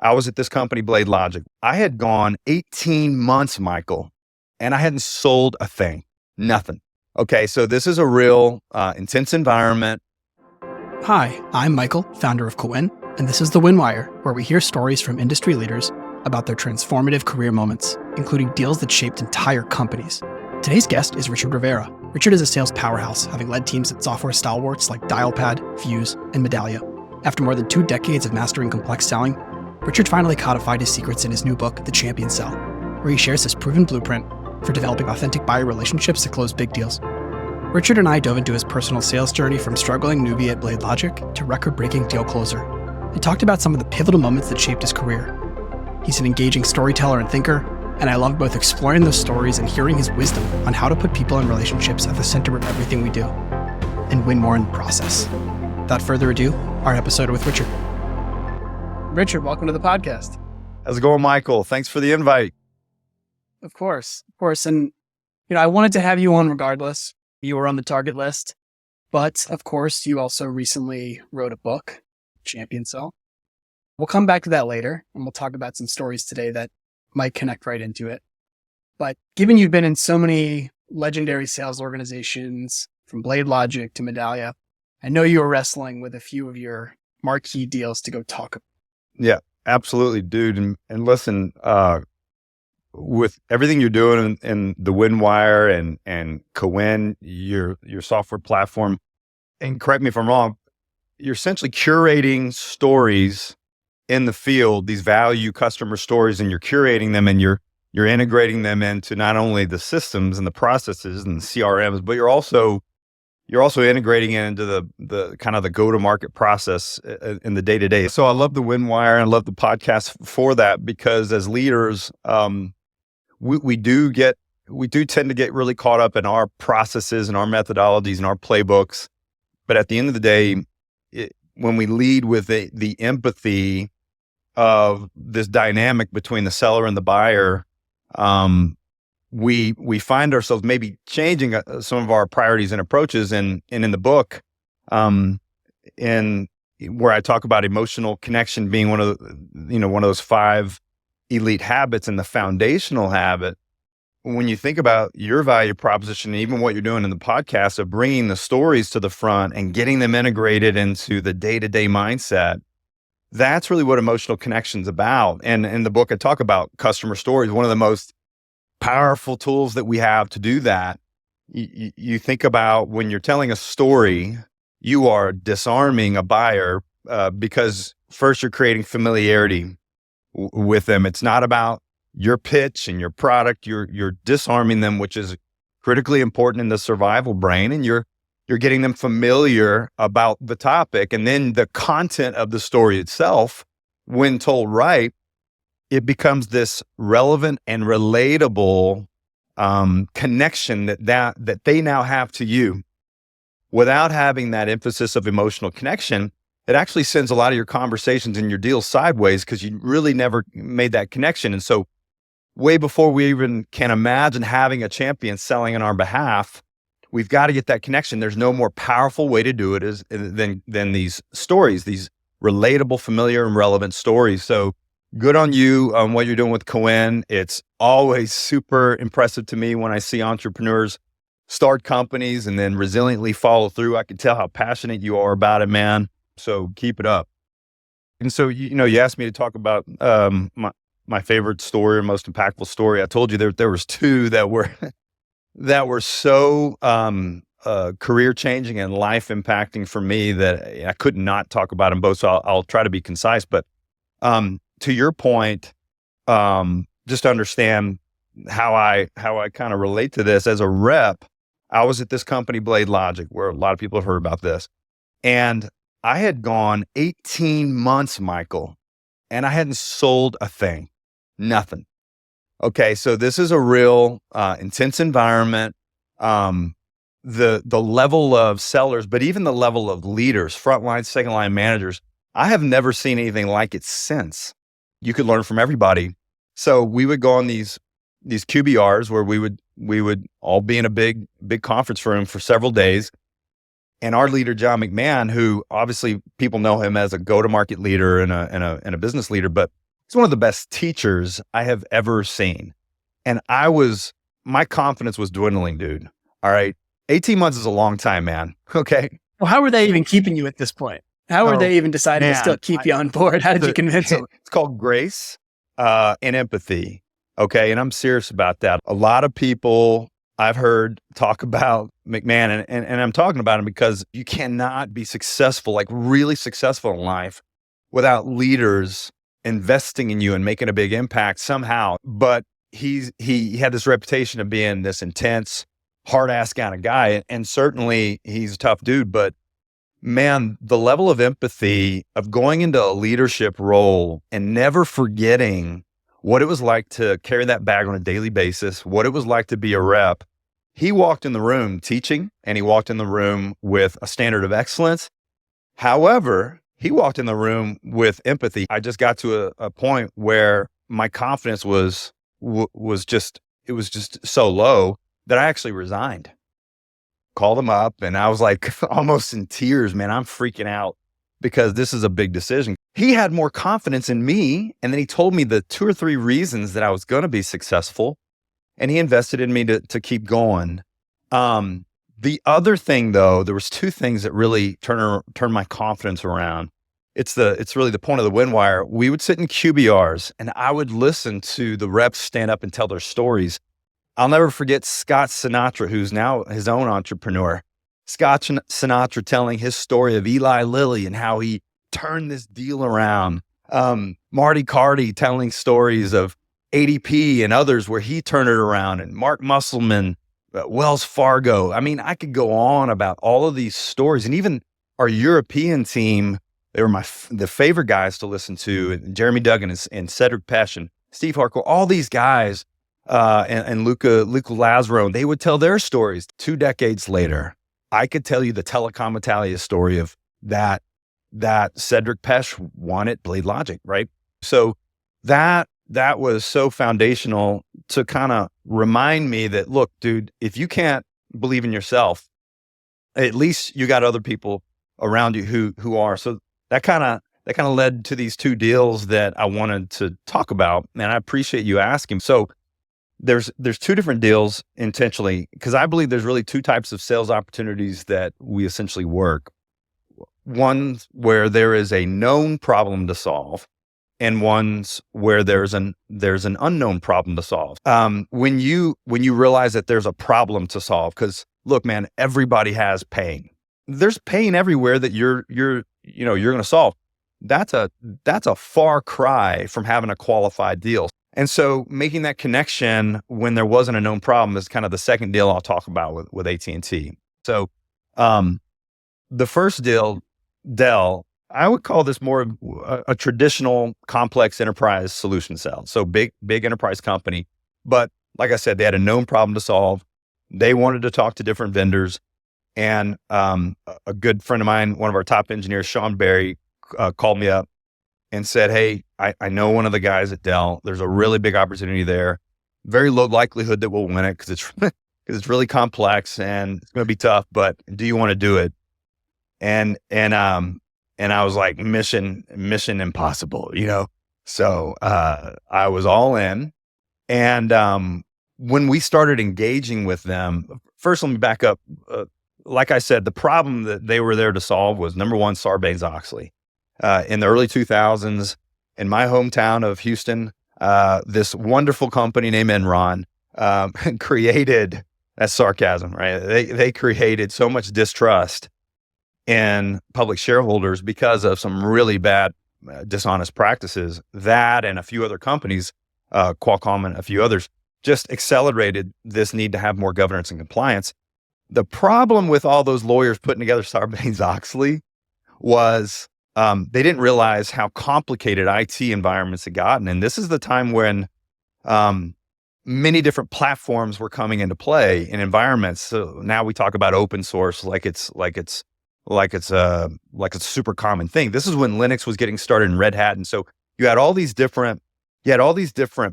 I was at this company, BladeLogic. I had gone 18 months, Michael, and I hadn't sold a thing, nothing. Okay, so this is a real intense environment. Hi, I'm Michael, founder of Cohen, and this is the Winwire, where we hear stories from industry leaders about their transformative career moments, including deals that shaped entire companies. Today's guest is Richard Rivera. Richard is a sales powerhouse, having led teams at software stalwarts like Dialpad, Fuse, and Medallia. After more than 2 decades of mastering complex selling, Richard finally codified his secrets in his new book, The Champion Sell, where he shares his proven blueprint for developing authentic buyer relationships to close big deals. Richard and I dove into his personal sales journey from struggling newbie at BladeLogic to record-breaking deal closer, and talked about some of the pivotal moments that shaped his career. He's an engaging storyteller and thinker, and I love both exploring those stories and hearing his wisdom on how to put people and relationships at the center of everything we do, and win more in the process. Without further ado, our episode with Richard. Richard, welcome to the podcast. How's it going, Michael? Thanks for the invite. Of course. And, I wanted to have you on regardless. You were on the target list, but of course, you also recently wrote a book, Champion Sell. We'll come back to that later, and we'll talk about some stories today that might connect right into it. But given you've been in so many legendary sales organizations, from BladeLogic to Medallia, I know you were wrestling with a few of your marquee deals to go talk about. Yeah, absolutely, dude. And listen, with everything you're doing in the Winwire and Cohen, your software platform, and correct me if I'm wrong, you're essentially curating stories in the field, these value customer stories, and you're curating them and you're integrating them into not only the systems and the processes and the CRMs, but you're also integrating it into the kind of the go-to-market process in the day-to-day. So I love the Winwire and I love the podcast for that, because as leaders, we do tend to get really caught up in our processes and our methodologies and our playbooks. But at the end of the day, when we lead with the empathy of this dynamic between the seller and the buyer, we find ourselves maybe changing some of our priorities and approaches. And in the book, in where I talk about emotional connection being one of those 5 elite habits and the foundational habit, when you think about your value proposition, and even what you're doing in the podcast of bringing the stories to the front and getting them integrated into the day-to-day mindset, that's really what emotional connection's about. And in the book, I talk about customer stories, one of the most powerful tools that we have to do that. You think about when you're telling a story, you are disarming a buyer because first you're creating familiarity with them. It's not about your pitch and your product. You're disarming them, which is critically important in the survival brain, and you're getting them familiar about the topic. And then the content of the story itself, when told right, it becomes this relevant and relatable connection that they now have to you. Without having that emphasis of emotional connection, it actually sends a lot of your conversations and your deals sideways, because you really never made that connection. And so way before we even can imagine having a champion selling on our behalf, we've got to get that connection. There's no more powerful way to do it than these stories, these relatable, familiar, and relevant stories. So good on you on what you're doing with Cohen. It's always super impressive to me when I see entrepreneurs start companies and then resiliently follow through. I can tell how passionate you are about it, man. So keep it up. And so, you asked me to talk about my favorite story or most impactful story. I told you there was 2 that were so career changing and life impacting for me that I could not talk about them both. So I'll try to be concise. But to your point, just to understand how I kind of relate to this as a rep, I was at this company, BladeLogic, where a lot of people have heard about this, and I had gone 18 months, Michael, and I hadn't sold a thing, nothing. Okay, so this is a real intense environment. The level of sellers, but even the level of leaders, frontline, second line managers, I have never seen anything like it since. You could learn from everybody. So we would go on these QBRs where we would all be in a big conference room for several days. And our leader, John McMahon, who obviously people know him as a go-to-market leader and a business leader, but he's one of the best teachers I have ever seen. And my confidence was dwindling, dude. All right. 18 months is a long time, man. Okay. Well, how were they even keeping you at this point? How were they even deciding to still keep you on board? How did you convince them? It's called grace and empathy. Okay. And I'm serious about that. A lot of people I've heard talk about McMahon, and I'm talking about him because you cannot be successful, like really successful in life, without leaders investing in you and making a big impact somehow. But he had this reputation of being this intense, hard ass kind of guy. And certainly he's a tough dude, but man, the level of empathy of going into a leadership role and never forgetting what it was like to carry that bag on a daily basis, what it was like to be a rep. He walked in the room teaching, and he walked in the room with a standard of excellence. However, he walked in the room with empathy. I just got to a point where my confidence was just so low that I actually resigned. Called him up, and I was like almost in tears, man. I'm freaking out because this is a big decision. He had more confidence in me, and then he told me the 2 or 3 reasons that I was going to be successful, and he invested in me to keep going. The other thing, though, there was 2 things that really turned my confidence around. It's really the point of the Winwire. We would sit in QBRs, and I would listen to the reps stand up and tell their stories. I'll never forget Scott Sinatra, who's now his own entrepreneur. Scott Sinatra telling his story of Eli Lilly and how he turned this deal around. Marty Carty telling stories of ADP and others where he turned it around, and Mark Musselman, Wells Fargo. I mean, I could go on about all of these stories, and even our European team, they were the favorite guys to listen to, and Jeremy Duggan and Cedric Pesch and Steve Harcourt, all these guys, and Luca Lazaro, they would tell their stories. 2 decades later, I could tell you the Telecom Italia story of that Cedric Pesch won at BladeLogic, right? So that was so foundational to kind of remind me that, look, dude, if you can't believe in yourself, at least you got other people around you who are. So that kind of led to these 2 deals that I wanted to talk about, and I appreciate you asking. So there's 2 different deals intentionally, because I believe there's really 2 types of sales opportunities that we essentially work. One where there is a known problem to solve, and ones where there's an unknown problem to solve. When you realize that there's a problem to solve, because look, man, everybody has pain. There's pain everywhere that you're going to solve. That's a far cry from having a qualified deal. And so making that connection when there wasn't a known problem is kind of the second deal I'll talk about with AT&T. So the first deal, Dell, I would call this more of a traditional complex enterprise solution sell. So big enterprise company. But like I said, they had a known problem to solve. They wanted to talk to different vendors. And a good friend of mine, one of our top engineers, Sean Berry, called me up and said, hey, I know one of the guys at Dell. There's a really big opportunity there. Very low likelihood that we'll win it because it's really complex and it's going to be tough, but do you want to do it? And I was like, mission impossible, So I was all in. And when we started engaging with them, first, let me back up. Like I said, the problem that they were there to solve was, number one, Sarbanes-Oxley. In the early 2000s, in my hometown of Houston, this wonderful company named Enron created, that's sarcasm, right? They created so much distrust in public shareholders because of some really bad, dishonest practices. That and a few other companies, Qualcomm and a few others, just accelerated this need to have more governance and compliance. The problem with all those lawyers putting together Sarbanes-Oxley was they didn't realize how complicated IT environments had gotten. And this is the time when many different platforms were coming into play in environments. So now we talk about open source like it's a super common thing. This is when Linux was getting started in Red Hat. And so you had all these different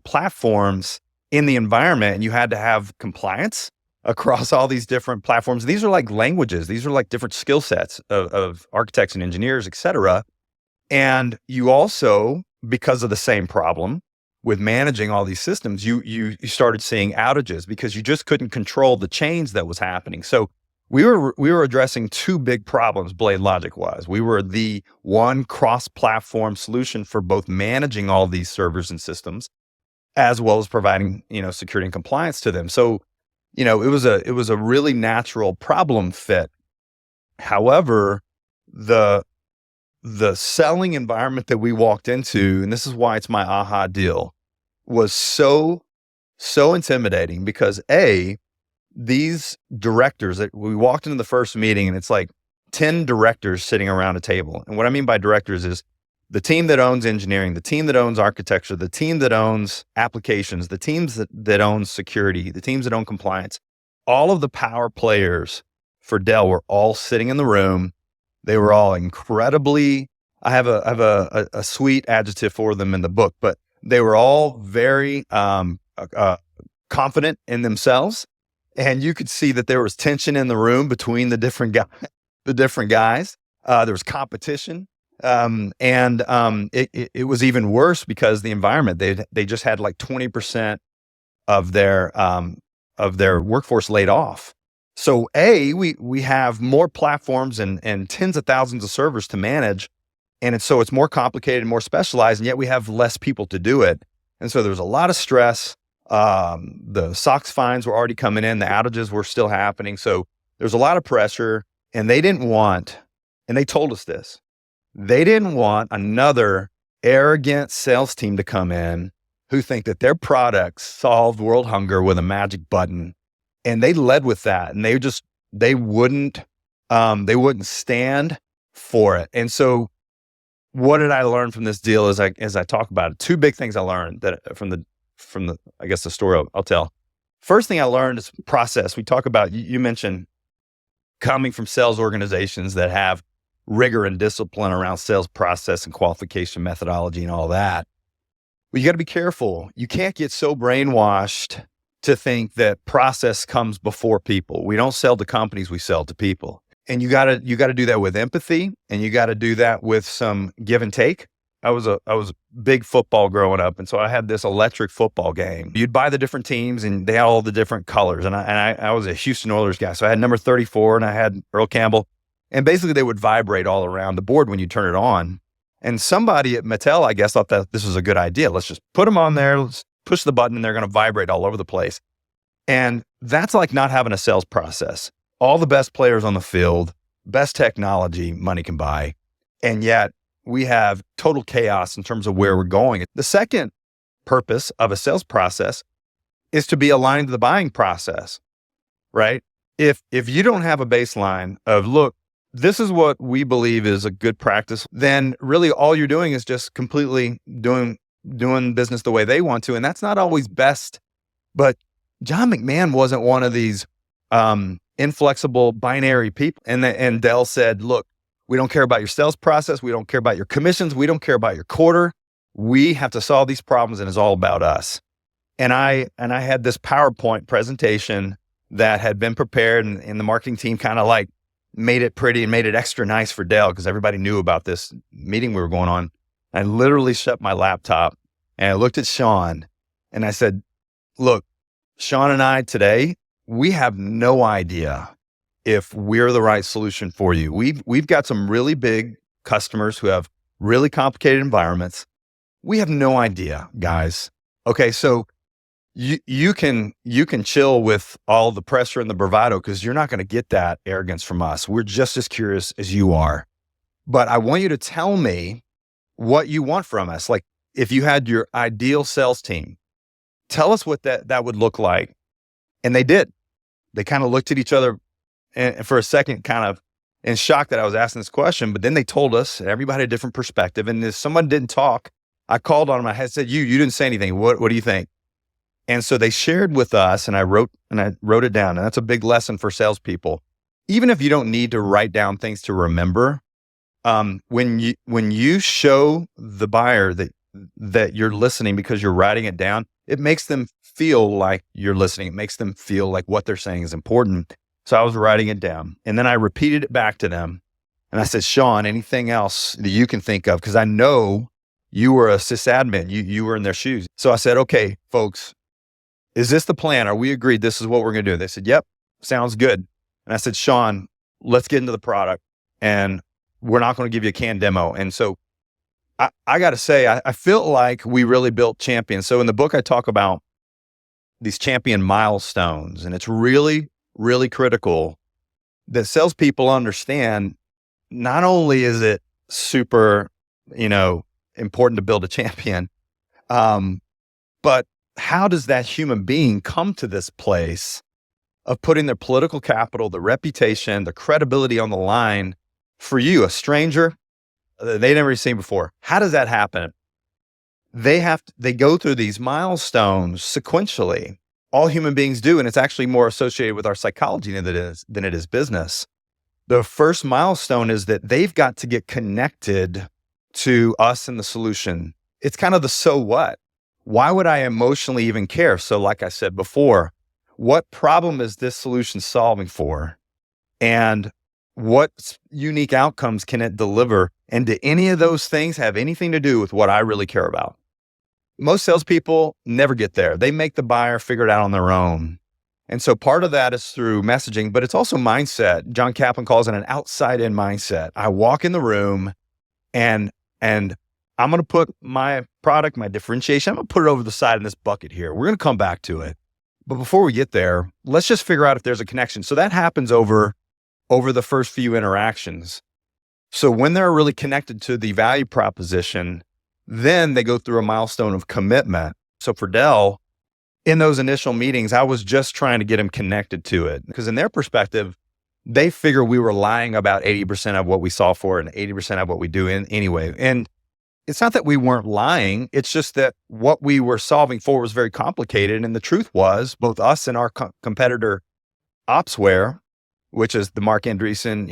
platforms in the environment, and you had to have compliance across all these different platforms. These are like languages. These are like different skill sets of architects and engineers, et cetera. And you also, because of the same problem with managing all these systems, you started seeing outages because you just couldn't control the change that was happening. So we were addressing two big problems. BladeLogic was we were the one cross-platform solution for both managing all these servers and systems, as well as providing security and compliance to them. So it was a really natural problem fit. However, the selling environment that we walked into, and this is why it's my aha deal, was so intimidating because these directors that we walked into the first meeting and it's like 10 directors sitting around a table. And what I mean by directors is the team that owns engineering, the team that owns architecture, the team that owns applications, the teams that owns security, the teams that own compliance. All of the power players for Dell were all sitting in the room. They were all incredibly, I have a sweet adjective for them in the book, but they were all very confident in themselves. And you could see that there was tension in the room between the different guys. There was competition. It was even worse because the environment, they just had like 20% of their workforce laid off. So we have more platforms and tens of thousands of servers to manage. And it's more complicated, more specialized, and yet we have less people to do it. And so there was a lot of stress. The SOX fines were already coming in. The outages were still happening. So there's a lot of pressure, and they didn't want, and they told us this, they didn't want another arrogant sales team to come in who think that their products solved world hunger with a magic button. And they led with that, and they wouldn't stand for it. And so what did I learn from this deal as I talk about it? Two big things I learned that from the I guess the story I'll tell. First thing I learned is process. We talk about, you mentioned coming from sales organizations that have rigor and discipline around sales process and qualification methodology and all that. Well, you got to be careful. You can't get so brainwashed to think that process comes before people. We don't sell to companies, we sell to people. And you got to do that with empathy, and you got to do that with some give and take. I was big football growing up, and so I had this electric football game. You'd buy the different teams, and they had all the different colors. And I was a Houston Oilers guy, so I had number 34, and I had Earl Campbell. And basically, they would vibrate all around the board when you turn it on. And somebody at Mattel, I guess, thought that this was a good idea. Let's just put them on there. Let's push the button, and they're going to vibrate all over the place. And that's like not having a sales process. All the best players on the field, best technology money can buy, and yet we have total chaos in terms of where we're going. The second purpose of a sales process is to be aligned to the buying process, right? If you don't have a baseline of, look, this is what we believe is a good practice, then really all you're doing is just completely doing business the way they want to. And that's not always best. But John McMahon wasn't one of these inflexible binary people. And Dell said, look, we don't care about your sales process. We don't care about your commissions. We don't care about your quarter. We have to solve these problems, and it's all about us. And I had this PowerPoint presentation that had been prepared, and the marketing team kind of like made it pretty and made it extra nice for Dell because everybody knew about this meeting we were going on. I literally shut my laptop and I looked at Sean and I said, look, Sean and I today, we have no idea if we're the right solution for you. We've got some really big customers who have really complicated environments. We have no idea, guys. Okay, so you can chill with all the pressure and the bravado because you're not going to get that arrogance from us. We're just as curious as you are. But I want you to tell me what you want from us. Like if you had your ideal sales team, tell us what that would look like. And they did. They kind of looked at each other and for a second, kind of in shock that I was asking this question. But then they told us, everybody had a different perspective. And if someone didn't talk, I called on them. I said, you didn't say anything. What do you think? And so they shared with us, and I wrote it down. And that's a big lesson for salespeople. Even if you don't need to write down things to remember, when you show the buyer that you're listening because you're writing it down, it makes them feel like you're listening. It makes them feel like what they're saying is important. So I was writing it down, and then I repeated it back to them. And I said, Sean, anything else that you can think of? Because I know You were a sysadmin. You were in their shoes. So I said, okay, folks, is this the plan? Are we agreed this is what we're going to do? They said, yep, sounds good. And I said, Sean, let's get into the product, and we're not going to give you a canned demo. And so I got to say, I feel like we really built champions. So in the book, I talk about these champion milestones, and it's really, really critical that salespeople understand not only is it super, important to build a champion, but how does that human being come to this place of putting their political capital, the reputation, the credibility on the line for you, a stranger they never seen before? How does that happen? They go through these milestones sequentially. All human beings do, and it's actually more associated with our psychology than it is business. The first milestone is that they've got to get connected to us and the solution. It's kind of the so what. Why would I emotionally even care? So like I said before, what problem is this solution solving for? And what unique outcomes can it deliver? And do any of those things have anything to do with what I really care about? Most salespeople never get there. They make the buyer figure it out on their own. And so part of that is through messaging, but it's also mindset. John Kaplan calls it an outside-in mindset. I walk in the room and I'm going to put my product, my differentiation, I'm going to put it over the side in this bucket here. We're going to come back to it. But before we get there, let's just figure out if there's a connection. So that happens over the first few interactions. So when they're really connected to the value proposition, then they go through a milestone of commitment. So for Dell, in those initial meetings, I was just trying to get them connected to it, because in their perspective, they figure we were lying about 80% of what we solve for and 80% of what we do anyway. And it's not that we weren't lying. It's just that what we were solving for was very complicated. And the truth was, both us and our competitor Opsware, which is the Mark Andreessen,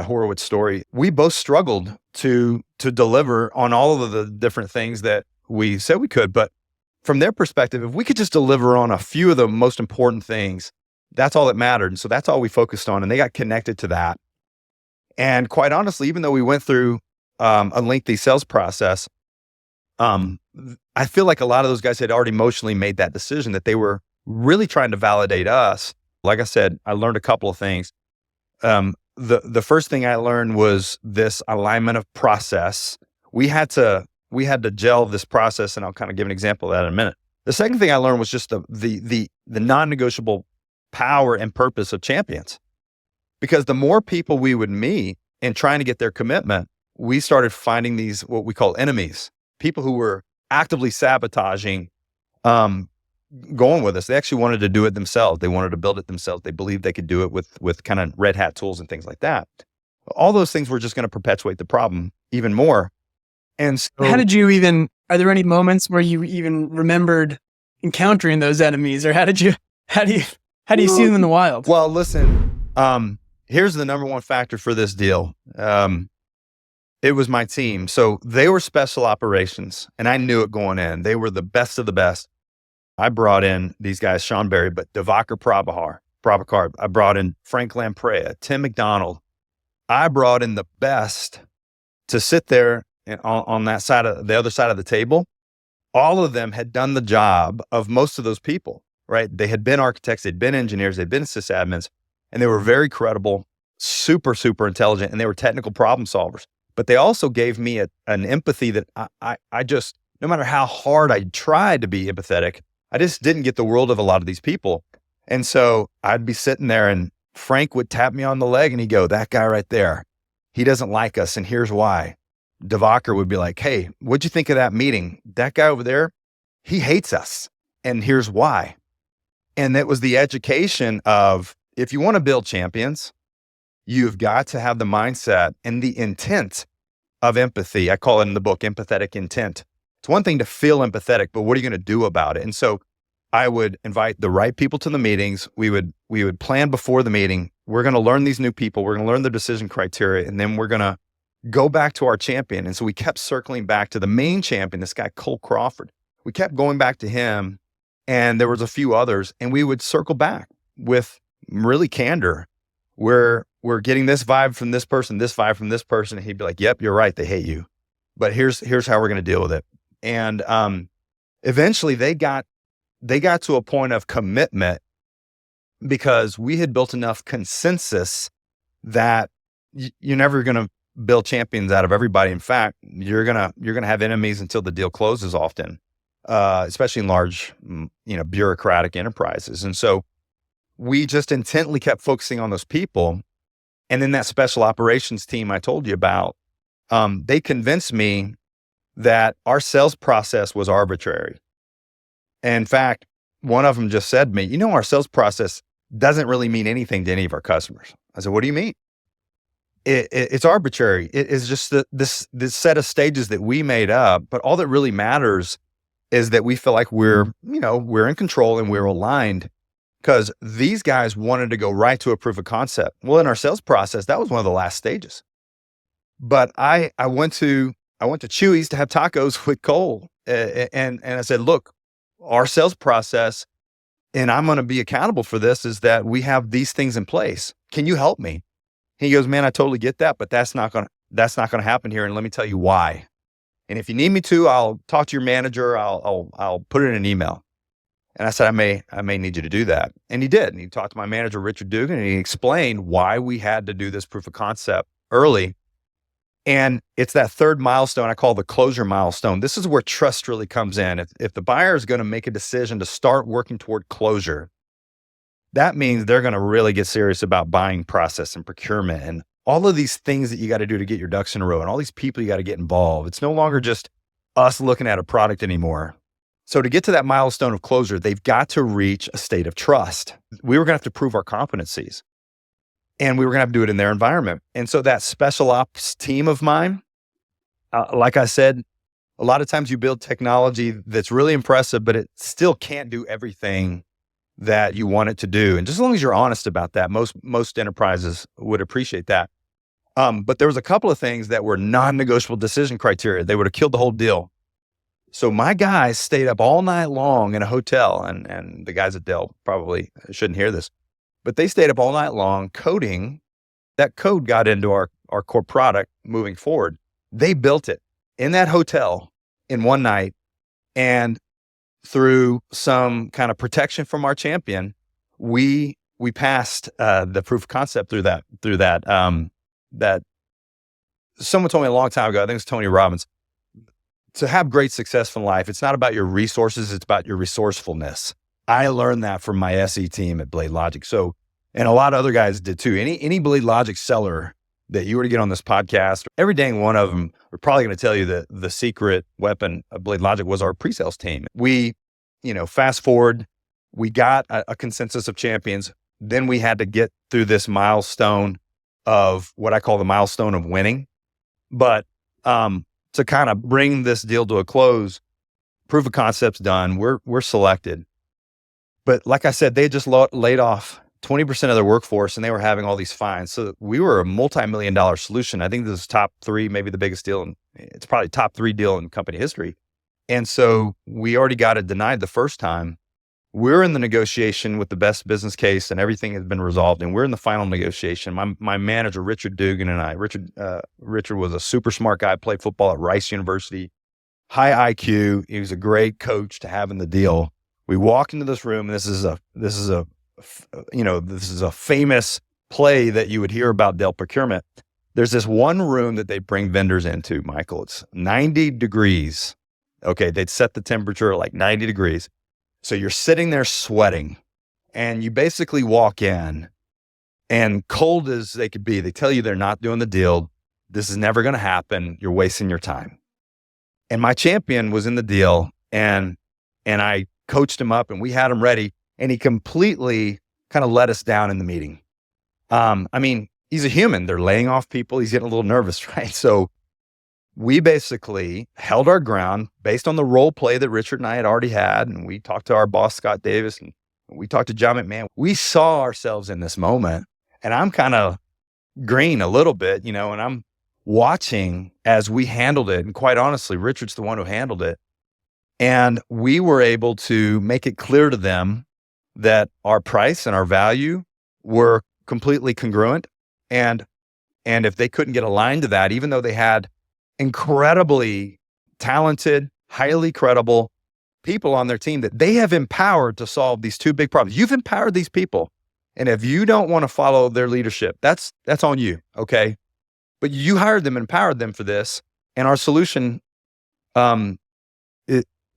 Horowitz story, we both struggled to deliver on all of the different things that we said we could. But from their perspective, if we could just deliver on a few of the most important things, that's all that mattered. And so that's all we focused on. And they got connected to that. And quite honestly, even though we went through a lengthy sales process, I feel like a lot of those guys had already emotionally made that decision, that they were really trying to validate us. Like I said, I learned a couple of things. The first thing I learned was this alignment of process. We had to gel this process, and I'll kind of give an example of that in a minute. The second thing I learned was just the non-negotiable power and purpose of champions. Because the more people we would meet and trying to get their commitment, we started finding these, what we call enemies, people who were actively sabotaging, going with us. They actually wanted to do it themselves. They wanted to build it themselves. They believed they could do it with kind of red hat tools and things like that. All those things were just going to perpetuate the problem even more. And so, are there any moments where you even remembered encountering those enemies, or how do you see them in the wild? Well, listen, here's the number one factor for this deal. It was my team. So they were special operations, and I knew it going in. They were the best of the best. I brought in these guys, Sean Berry, but Divakar Prabhakar. I brought in Frank Lamprey, Tim McDonald. I brought in the best to sit there on that side of the other side of the table. All of them had done the job of most of those people, right? They had been architects, they'd been engineers, they'd been sysadmins, and they were very credible, super, super intelligent, and they were technical problem solvers. But they also gave me an empathy that I just, no matter how hard I tried to be empathetic, I just didn't get the world of a lot of these people. And so I'd be sitting there and Frank would tap me on the leg and he'd go, that guy right there, he doesn't like us. And here's why. Divakar would be like, hey, what'd you think of that meeting? That guy over there, he hates us. And here's why. And that was the education of, if you want to build champions, you've got to have the mindset and the intent of empathy. I call it in the book, empathetic intent. It's one thing to feel empathetic, but what are you going to do about it? And so I would invite the right people to the meetings. We would plan before the meeting. We're going to learn these new people. We're going to learn their decision criteria, and then we're going to go back to our champion. And so we kept circling back to the main champion, this guy, Cole Crawford. We kept going back to him, and there was a few others, and we would circle back with really candor. We're getting this vibe from this person, this vibe from this person. And he'd be like, yep, you're right. They hate you. but here's how we're going to deal with it. And eventually they got to a point of commitment because we had built enough consensus that you're never going to build champions out of everybody. In fact, you're gonna have enemies until the deal closes often, especially in large, bureaucratic enterprises. And so we just intently kept focusing on those people. And then that special operations team I told you about, they convinced me that our sales process was arbitrary. In fact, one of them just said to me, our sales process doesn't really mean anything to any of our customers. I said, what do you mean? It's arbitrary. It is just this set of stages that we made up, but all that really matters is that we feel like we're in control and we're aligned, because these guys wanted to go right to a proof of concept. Well, in our sales process, that was one of the last stages. But I went to Chewy's to have tacos with Cole, and I said, look, our sales process, and I'm going to be accountable for this, is that we have these things in place. Can you help me? He goes, man, I totally get that, but that's not going to happen here. And let me tell you why. And if you need me to, I'll talk to your manager. I'll put it in an email. And I said, I may need you to do that. And he did. And he talked to my manager, Richard Dugan, and he explained why we had to do this proof of concept early. And it's that third milestone I call the closure milestone. This is where trust really comes in. If the buyer is going to make a decision to start working toward closure, that means they're going to really get serious about buying process and procurement and all of these things that you got to do to get your ducks in a row and all these people you got to get involved. It's no longer just us looking at a product anymore. So to get to that milestone of closure, they've got to reach a state of trust. We were going to have to prove our competencies, and we were going to have to do it in their environment. And so that special ops team of mine, like I said, a lot of times you build technology that's really impressive, but it still can't do everything that you want it to do. And just as long as you're honest about that, most enterprises would appreciate that. But there was a couple of things that were non-negotiable decision criteria. They would have killed the whole deal. So my guys stayed up all night long in a hotel, and the guys at Dell probably shouldn't hear this, but they stayed up all night long coding. That code got into our core product moving forward. They built it in that hotel in one night, and through some kind of protection from our champion, we passed the proof of concept through that. That someone told me a long time ago, I think it was Tony Robbins, to have great success in life, it's not about your resources, it's about your resourcefulness. I learned that from my SE team at BladeLogic. So, and a lot of other guys did too. Any BladeLogic seller that you were to get on this podcast, every dang one of them are probably going to tell you that the secret weapon of BladeLogic was our pre-sales team. We, fast forward, we got a consensus of champions. Then we had to get through this milestone of what I call the milestone of winning. But to kind of bring this deal to a close, proof of concept's done. We're selected. But like I said, they just laid off 20% of their workforce, and they were having all these fines. So we were a multi-million-dollar solution. I think this is top three, maybe the biggest deal, and it's probably top three deal in company history. And so we already got it denied the first time. We're in the negotiation with the best business case, and everything has been resolved. And we're in the final negotiation. My manager, Richard Dugan, and I, Richard was a super smart guy, played football at Rice University, high IQ. He was a great coach to have in the deal. We walk into this room, and this is a famous play that you would hear about Dell procurement. There's this one room that they bring vendors into, Michael. It's 90 degrees. Okay, they'd set the temperature like 90 degrees. So you're sitting there sweating, and you basically walk in, and cold as they could be, they tell you they're not doing the deal. This is never going to happen. You're wasting your time. And my champion was in the deal, and I coached him up, and we had him ready, and he completely kind of let us down in the meeting. He's a human. They're laying off people. He's getting a little nervous, right? So we basically held our ground based on the role play that Richard and I had already had. And we talked to our boss, Scott Davis, and we talked to John McMahon. We saw ourselves in this moment, and I'm kind of green a little bit, and I'm watching as we handled it. And quite honestly, Richard's the one who handled it. And we were able to make it clear to them that our price and our value were completely congruent. And if they couldn't get aligned to that, even though they had incredibly talented, highly credible people on their team that they have empowered to solve these two big problems. You've empowered these people. And if you don't want to follow their leadership, that's on you. Okay. But you hired them and empowered them for this. And our solution, the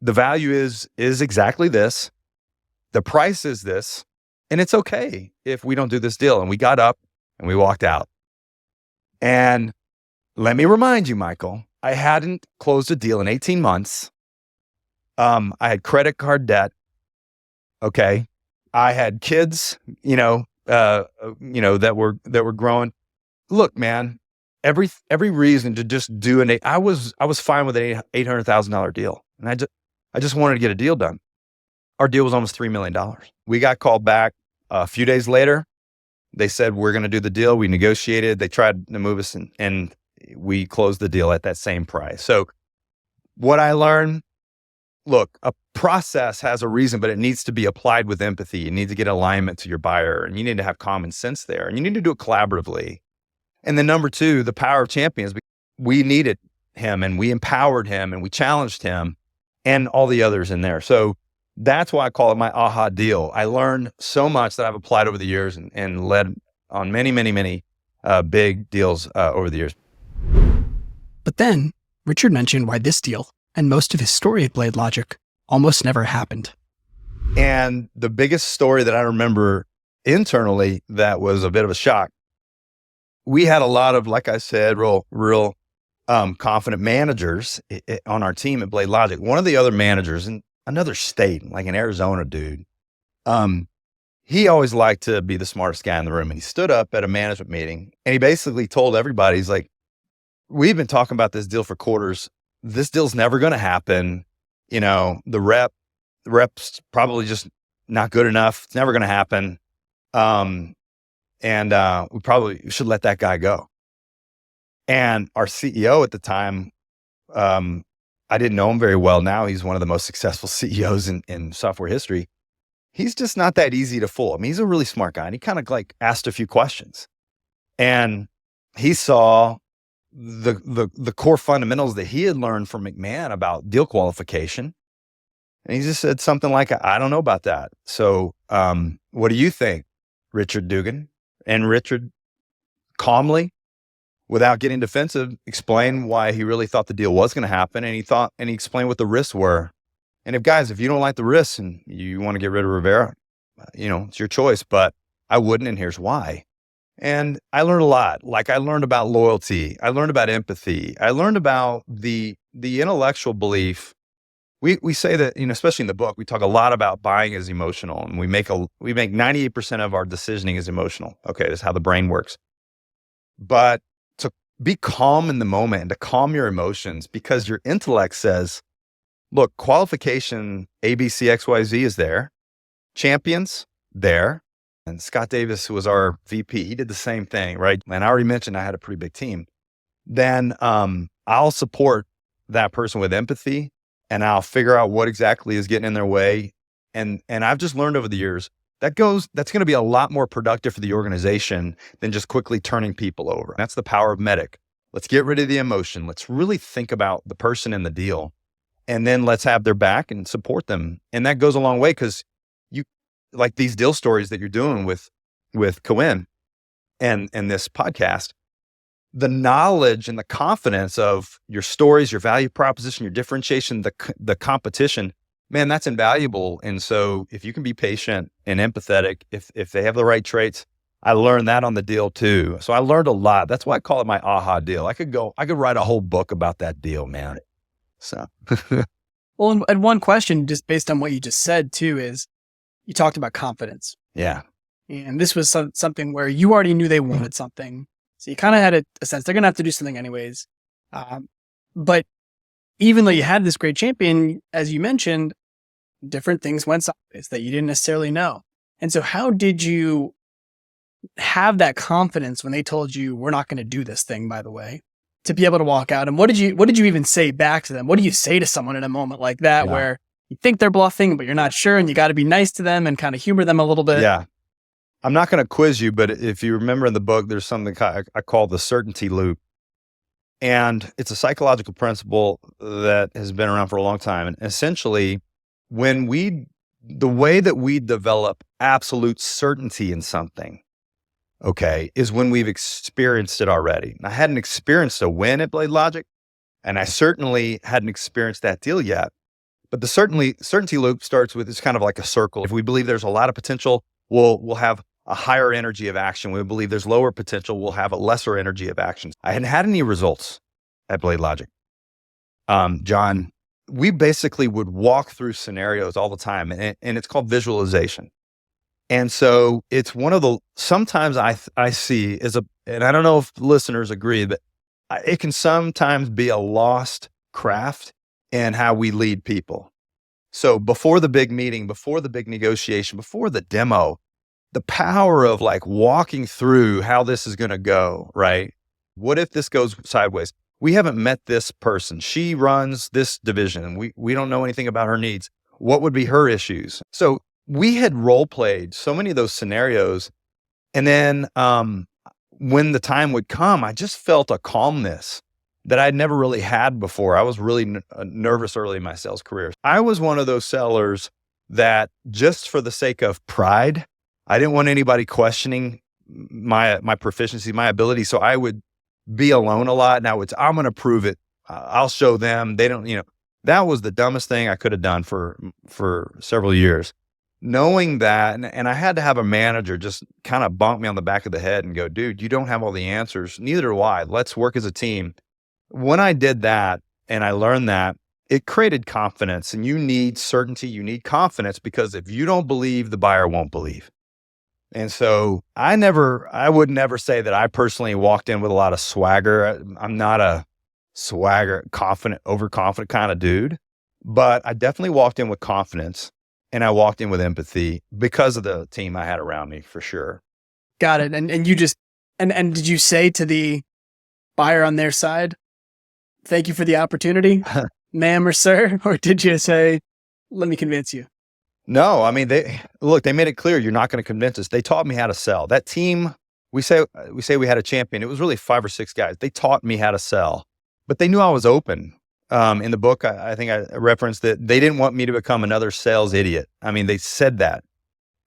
value is exactly this. The price is this. And it's okay if we don't do this deal. And we got up and we walked out. And let me remind you, Michael, I hadn't closed a deal in 18 months. I had credit card debt. Okay. I had kids, that were growing. Look, man, every reason to just do I was fine with an $800,000 deal. And I just wanted to get a deal done. Our deal was almost $3 million. We got called back a few days later. They said, we're going to do the deal. We negotiated. They tried to move us and we closed the deal at that same price. So what I learned, look, a process has a reason, but it needs to be applied with empathy. You need to get alignment to your buyer, and you need to have common sense there, and you need to do it collaboratively. And then number two, the power of champions. We needed him, and we empowered him, and we challenged him, and all the others in there. So that's why I call it my aha deal. I learned so much that I've applied over the years and led on many, many, many big deals over the years. But then Richard mentioned why this deal and most of his story at BladeLogic almost never happened. And the biggest story that I remember internally that was a bit of a shock, we had a lot of, like I said, real confident managers on our team at BladeLogic. One of the other managers in another state, like in Arizona, dude, he always liked to be the smartest guy in the room. And he stood up at a management meeting and he basically told everybody, he's like, we've been talking about this deal for quarters. This deal's never going to happen. The rep's probably just not good enough. It's never going to happen. We probably should let that guy go. And our CEO at the time, I didn't know him very well. Now he's one of the most successful CEOs in software history. He's just not that easy to fool. I mean, he's a really smart guy, and he kind of like asked a few questions, and he saw the core fundamentals that he had learned from McMahon about deal qualification. And he just said something like, I don't know about that. So, what do you think, Richard Dugan? And Richard calmly, without getting defensive, explained why he really thought the deal was going to happen. And he explained what the risks were. And if you don't like the risks and you want to get rid of Rivera, it's your choice, but I wouldn't. And here's why. And I learned a lot. Like I learned about loyalty. I learned about empathy. I learned about the intellectual belief. We say that, especially in the book, we talk a lot about buying as emotional, and we make 98% of our decisioning is emotional. Okay. That's how the brain works. But to be calm in the moment and to calm your emotions, because your intellect says, look, qualification ABCXYZ is there. Champions there. And Scott Davis was our VP. He did the same thing, right? And I already mentioned I had a pretty big team. Then I'll support that person with empathy, and I'll figure out what exactly is getting in their way. And I've just learned over the years that's going to be a lot more productive for the organization than just quickly turning people over. That's the power of Medic. Let's get rid of the emotion. Let's really think about the person in the deal, and then let's have their back and support them. And that goes a long way, because like these deal stories that you're doing with Cohen and this podcast, the knowledge and the confidence of your stories, your value proposition, your differentiation, the competition, man, that's invaluable. And so if you can be patient and empathetic, if they have the right traits, I learned that on the deal too. So I learned a lot. That's why I call it my aha deal. I could write a whole book about that deal, man. So. Well, and one question just based on what you just said too is, you talked about confidence. Yeah. And this was something where you already knew they wanted something. So you kind of had a sense they're going to have to do something anyways. But even though you had this great champion, as you mentioned, different things went sideways that you didn't necessarily know. And so how did you have that confidence when they told you, we're not going to do this thing, by the way, to be able to walk out? And what did you even say back to them? What do you say to someone in a moment like that where you think they're bluffing, but you're not sure, and you got to be nice to them and kind of humor them a little bit? Yeah. I'm not going to quiz you, but if you remember in the book, there's something I call the certainty loop. And it's a psychological principle that has been around for a long time. And essentially, the way that we develop absolute certainty in something, okay, is when we've experienced it already. I hadn't experienced a win at BladeLogic, and I certainly hadn't experienced that deal yet. But the certainty loop starts with, it's kind of like a circle. If we believe there's a lot of potential, we'll have a higher energy of action. We believe there's lower potential, we'll have a lesser energy of action. I hadn't had any results at BladeLogic. John, we basically would walk through scenarios all the time, and it's called visualization. And so it's one of the, sometimes I see and I don't know if listeners agree, but it can sometimes be a lost craft in how we lead people. So before the big meeting, before the big negotiation, before the demo, the power of like walking through how this is going to go, right? What if this goes sideways? We haven't met this person. She runs this division and we don't know anything about her needs. What would be her issues? So we had role played so many of those scenarios. And then when the time would come, I just felt a calmness that I'd never really had before. I was really nervous early in my sales career. I was one of those sellers that just for the sake of pride, I didn't want anybody questioning my proficiency, my ability. So I would be alone a lot. Now I'm going to prove it. I'll show them. They don't, that was the dumbest thing I could have done for several years. Knowing that, and I had to have a manager just kind of bonk me on the back of the head and go, dude, you don't have all the answers. Neither do I. Let's work as a team. When I did that and I learned that, it created confidence, and you need certainty. You need confidence, because if you don't believe, the buyer won't believe. And so I would never say that I personally walked in with a lot of swagger. I'm not a swagger, overconfident kind of dude, but I definitely walked in with confidence, and I walked in with empathy because of the team I had around me, for sure. Got it. And you just, and did you say to the buyer on their side, thank you for the opportunity, ma'am or sir? Or did you say, let me convince you? No, I mean, they made it clear, you're not going to convince us. They taught me how to sell. That team, we say we had a champion. It was really 5 or 6 guys. They taught me how to sell, but they knew I was open. In the book, I think I referenced that they didn't want me to become another sales idiot. I mean, they said that,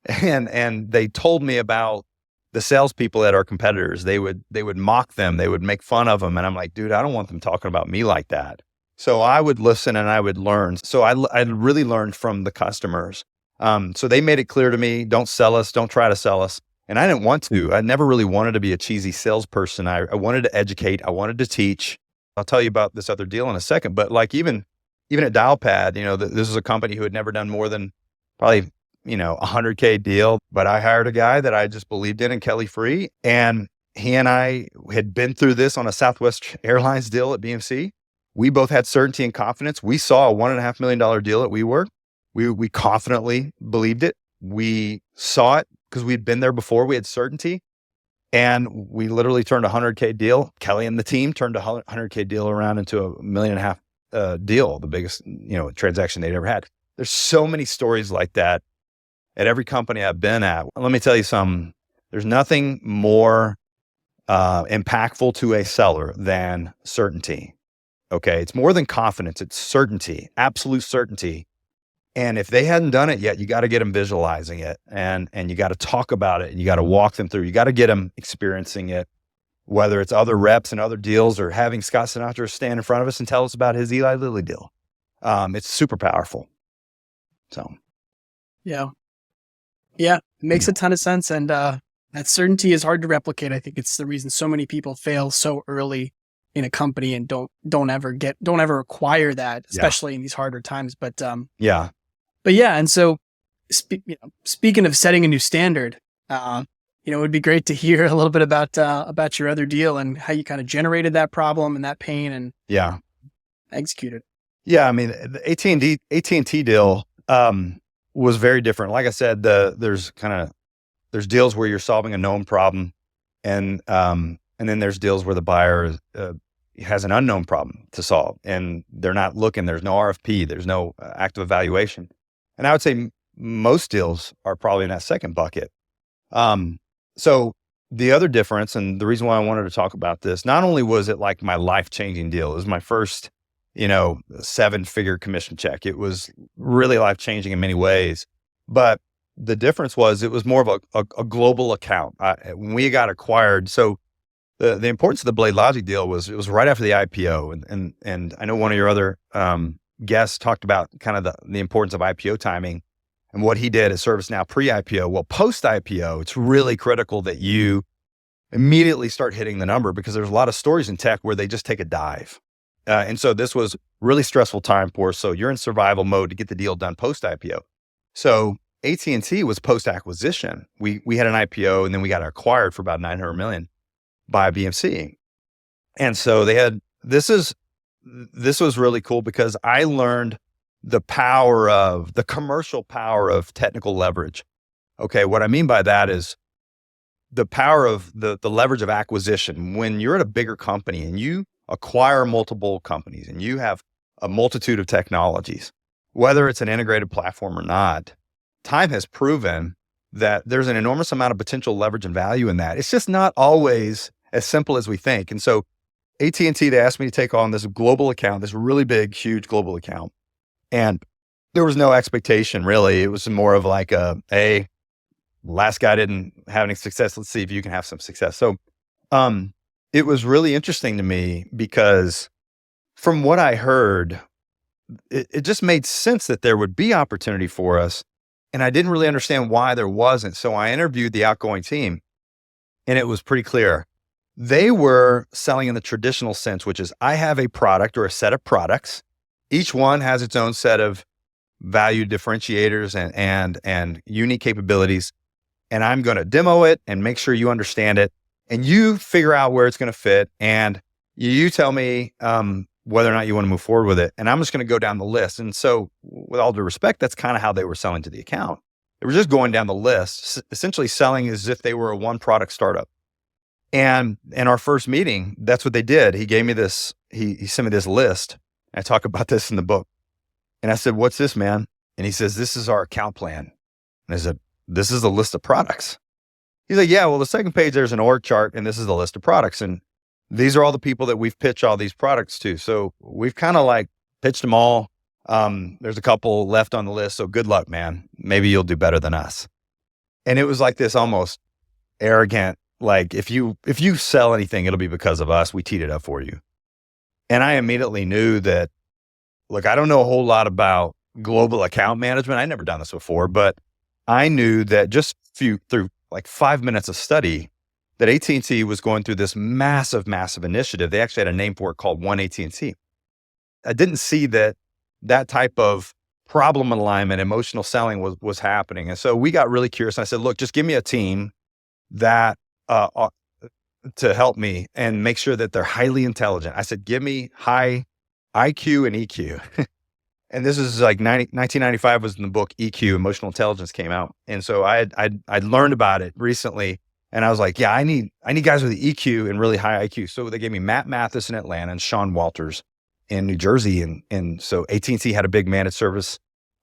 and they told me about the salespeople at our competitors. They would mock them. They would make fun of them. And I'm like, dude, I don't want them talking about me like that. So I would listen and I would learn. So I really learned from the customers. So they made it clear to me, don't sell us, don't try to sell us. And I didn't want to. I never really wanted to be a cheesy salesperson. I wanted to educate. I wanted to teach. I'll tell you about this other deal in a second. But like even at Dialpad, this is a company who had never done more than probably, $100K deal. But I hired a guy that I just believed in Kelly Free. And he and I had been through this on a Southwest Airlines deal at BMC. We both had certainty and confidence. We saw a $1.5 million deal at WeWork. We confidently believed it. We saw it because we'd been there before. We had certainty. And we literally turned a $100K deal. Kelly and the team turned a $100K deal around into a $1.5 million deal, the biggest, transaction they'd ever had. There's so many stories like that at every company I've been at. Let me tell you something. There's nothing more impactful to a seller than certainty. Okay. It's more than confidence. It's certainty, absolute certainty. And if they hadn't done it yet, you got to get them visualizing it, and you got to talk about it, and you got to walk them through. You got to get them experiencing it, whether it's other reps and other deals, or having Scott Sinatra stand in front of us and tell us about his Eli Lilly deal. It's super powerful. So. Yeah. It makes a ton of sense. And that certainty is hard to replicate. I think it's the reason so many people fail so early in a company and don't ever acquire that, especially in these harder times. But and so speaking of setting a new standard, it would be great to hear a little bit about your other deal and how you kind of generated that problem and that pain and executed. Yeah, I mean, the AT&T deal was very different. Like I said, there's deals where you're solving a known problem, and then there's deals where the buyer has an unknown problem to solve, and they're not looking. There's no RFP. There's no active evaluation. And I would say most deals are probably in that second bucket. So the other difference, and the reason why I wanted to talk about this, not only was it like my life-changing deal, it was my first, 7-figure commission check. It was really life-changing in many ways. But the difference was it was more of a global account. When we got acquired, so the importance of the BladeLogic deal was it was right after the IPO. And I know one of your other guests talked about kind of the importance of IPO timing and what he did at ServiceNow pre-IPO. Well, post-IPO, it's really critical that you immediately start hitting the number, because there's a lot of stories in tech where they just take a dive. And so this was really stressful time for us. So you're in survival mode to get the deal done post-IPO. So AT&T was post-acquisition. We had an IPO and then we got acquired for about $900 million by BMC. And so this was really cool because I learned the commercial power of technical leverage. Okay. What I mean by that is the power of the leverage of acquisition. When you're at a bigger company and you acquire multiple companies and you have a multitude of technologies, whether it's an integrated platform or not, time has proven that there's an enormous amount of potential leverage and value in that. It's just not always as simple as we think. And so AT&T, they asked me to take on this global account, this really big, huge global account. And there was no expectation really. It was more of like hey, last guy didn't have any success. Let's see if you can have some success. So it was really interesting to me because from what I heard, it just made sense that there would be opportunity for us. And I didn't really understand why there wasn't. So I interviewed the outgoing team and it was pretty clear. They were selling in the traditional sense, which is I have a product or a set of products. Each one has its own set of value differentiators and unique capabilities. And I'm going to demo it and make sure you understand it. And you figure out where it's going to fit. And you tell me whether or not you want to move forward with it. And I'm just going to go down the list. And so with all due respect, that's kind of how they were selling to the account. They were just going down the list, essentially selling as if they were a one product startup. And in our first meeting, that's what they did. He gave me this, he sent me this list. I talk about this in the book. And I said, "What's this, man?" And he says, "This is our account plan." And I said, "This is a list of products." He's like, "Yeah, well, the second page, there's an org chart and this is the list of products. And these are all the people that we've pitched all these products to. So we've kind of like pitched them all. There's a couple left on the list. So good luck, man. Maybe you'll do better than us." And it was like this almost arrogant, like if you sell anything, it'll be because of us. We teed it up for you. And I immediately knew that, look, I don't know a whole lot about global account management. I'd never done this before, but I knew that just through like 5 minutes of study, that AT&T was going through this massive, massive initiative. They actually had a name for it called One AT&T. I didn't see that type of problem alignment, emotional selling was happening. And so we got really curious. And I said, "Look, just give me a team that to help me and make sure that they're highly intelligent." I said, "Give me high IQ and EQ." And this is like 1995 was in the book EQ, Emotional Intelligence, came out. And so I'd learned about it recently. And I was like, yeah, I need guys with EQ and really high IQ. So they gave me Matt Mathis in Atlanta and Sean Walters in New Jersey. And so AT&T had a big managed service,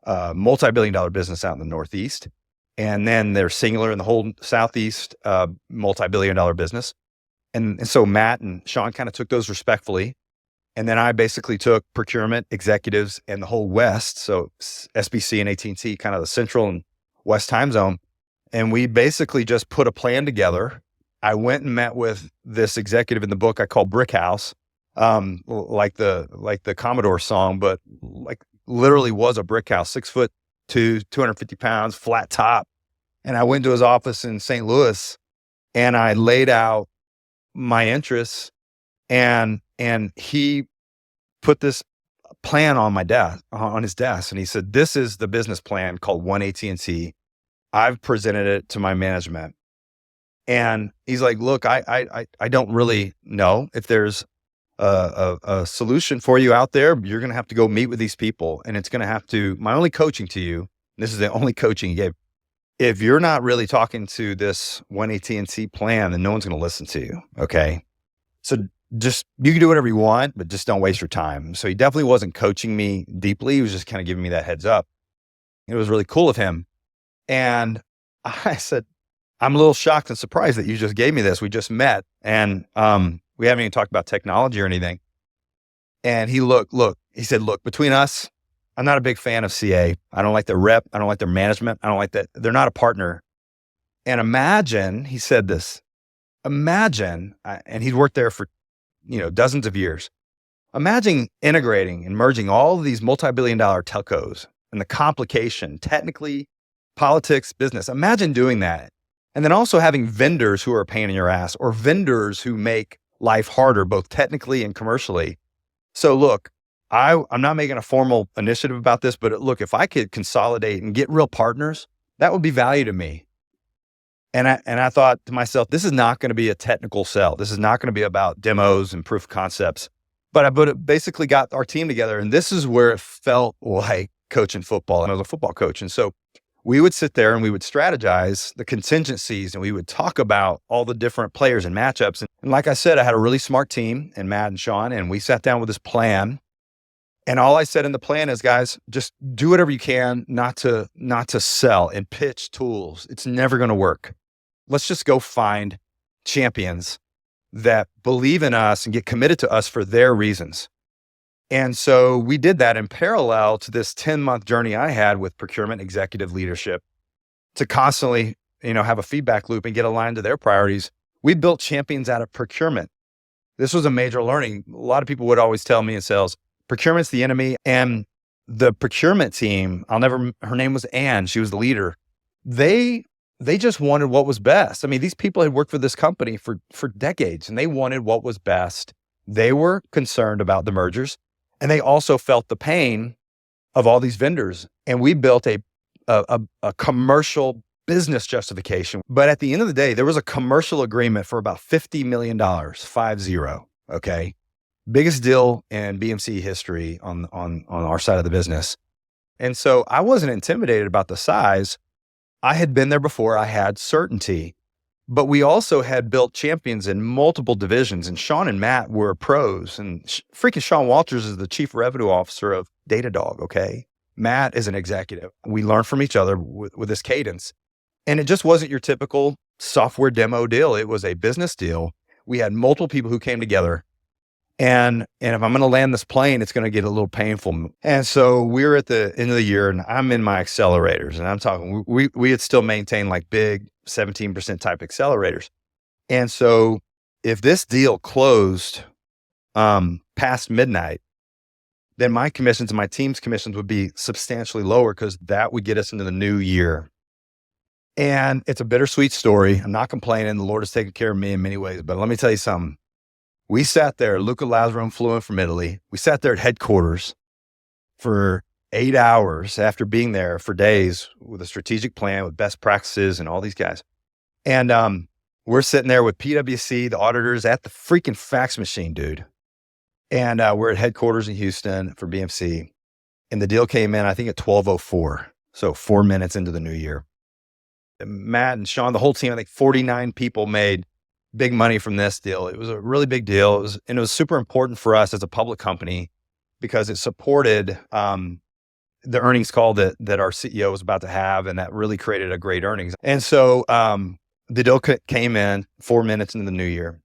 multi-billion-dollar business out in the Northeast. And then they're singular in the whole Southeast, multi-billion-dollar business. And so Matt and Sean kind of took those respectfully. And then I basically took procurement executives and the whole West. So SBC and AT&T, kind of the central and West time zone. And we basically just put a plan together. I went and met with this executive in the book I call Brick House, like the Commodore song, but like literally was a brick house, 6'2", 250 pounds, flat top. And I went to his office in St. Louis and I laid out my interests, and he put this plan on my desk, on his desk. And he said, "This is the business plan called One AT&T. I've presented it to my management." And he's like, "Look, I don't really know if there's a solution for you out there. You're going to have to go meet with these people. And it's going to have to, my only coaching to you," this is the only coaching he gave, "if you're not really talking to this One AT&T plan, then no one's going to listen to you. Okay. So just, you can do whatever you want, but just don't waste your time." So he definitely wasn't coaching me deeply. He was just kind of giving me that heads up. It was really cool of him. And I said, I'm a little shocked and surprised that you just gave me this. We just met and we haven't even talked about technology or anything. And he he said, look, between us, I'm not a big fan of CA. I don't like their rep. I don't like their management. I don't like that. They're not a partner. And imagine, he said this, imagine, and he'd worked there for, dozens of years. Imagine integrating and merging all of these multi-billion-dollar telcos and the complication, technically, politics, business. Imagine doing that. And then also having vendors who are a pain in your ass or vendors who make life harder, both technically and commercially. So look, I'm not making a formal initiative about this, but look, if I could consolidate and get real partners, that would be value to me. And I thought to myself, this is not going to be a technical sell. This is not going to be about demos and proof of concepts. But I basically got our team together, and this is where it felt like coaching football. And I was a football coach. And so we would sit there and we would strategize the contingencies and we would talk about all the different players and matchups. And like I said, I had a really smart team in Matt and Sean, and we sat down with this plan. And all I said in the plan is, guys, just do whatever you can not to sell and pitch tools. It's never going to work. Let's just go find champions that believe in us and get committed to us for their reasons. And so we did that in parallel to this 10-month journey I had with procurement executive leadership to constantly, have a feedback loop and get aligned to their priorities. We built champions out of procurement. This was a major learning. A lot of people would always tell me in sales, procurement's the enemy. And the procurement team, her name was Ann. She was the leader. They just wanted what was best. I mean, these people had worked for this company for decades and they wanted what was best. They were concerned about the mergers and they also felt the pain of all these vendors. And we built a commercial business justification. But at the end of the day, there was a commercial agreement for about $50 million, 50, okay? Biggest deal in BMC history on our side of the business. And so I wasn't intimidated about the size. I had been there before. I had certainty, but we also had built champions in multiple divisions, and Sean and Matt were pros, and freaking Sean Walters is the chief revenue officer of Datadog. Okay. Matt is an executive. We learned from each other with this cadence, and it just wasn't your typical software demo deal. It was a business deal. We had multiple people who came together. And if I'm going to land this plane, it's going to get a little painful. And so we're at the end of the year and I'm in my accelerators and I'm talking, we had still maintained like big 17% type accelerators. And so if this deal closed past midnight, then my commissions and my team's commissions would be substantially lower because that would get us into the new year. And it's a bittersweet story. I'm not complaining. The Lord has taken care of me in many ways, but let me tell you something. We sat there, Luca Lazarum flew in from Italy. We sat there at headquarters for 8 hours after being there for days with a strategic plan with best practices and all these guys. And we're sitting there with PwC, the auditors at the freaking fax machine, dude. And we're at headquarters in Houston for BMC. And the deal came in, I think at 12:04. So 4 minutes into the new year. And Matt and Sean, the whole team, I think 49 people made big money from this deal. It was a really big deal. It was super important for us as a public company because it supported the earnings call that our CEO was about to have, and that really created a great earnings. And so the deal came in 4 minutes into the new year.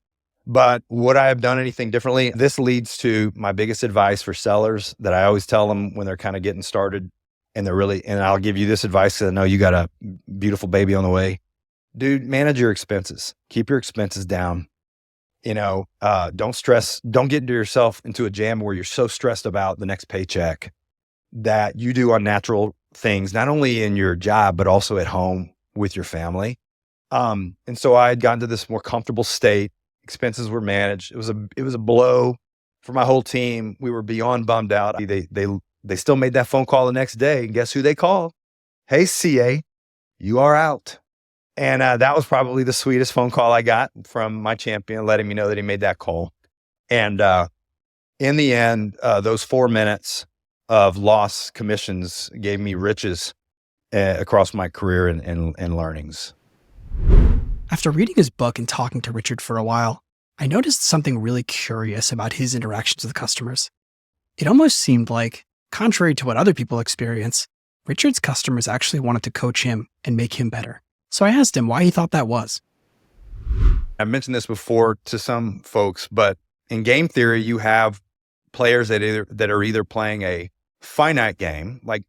But would I have done anything differently? This leads to my biggest advice for sellers that I always tell them when they're kind of getting started and I'll give you this advice because I know you got a beautiful baby on the way. Dude, manage your expenses. Keep your expenses down. Don't stress. Don't get yourself into a jam where you're so stressed about the next paycheck that you do unnatural things, not only in your job, but also at home with your family. And so I had gotten to this more comfortable state. Expenses were managed. It was a blow for my whole team. We were beyond bummed out. They still made that phone call the next day. And guess who they called? Hey, CA, you are out. And that was probably the sweetest phone call I got from my champion, letting me know that he made that call. And in the end, those 4 minutes of lost commissions gave me riches across my career and learnings. After reading his book and talking to Richard for a while, I noticed something really curious about his interactions with customers. It almost seemed like, contrary to what other people experience, Richard's customers actually wanted to coach him and make him better. So I asked him why he thought that was. I've mentioned this before to some folks, but in game theory, you have players that are either playing a finite game, like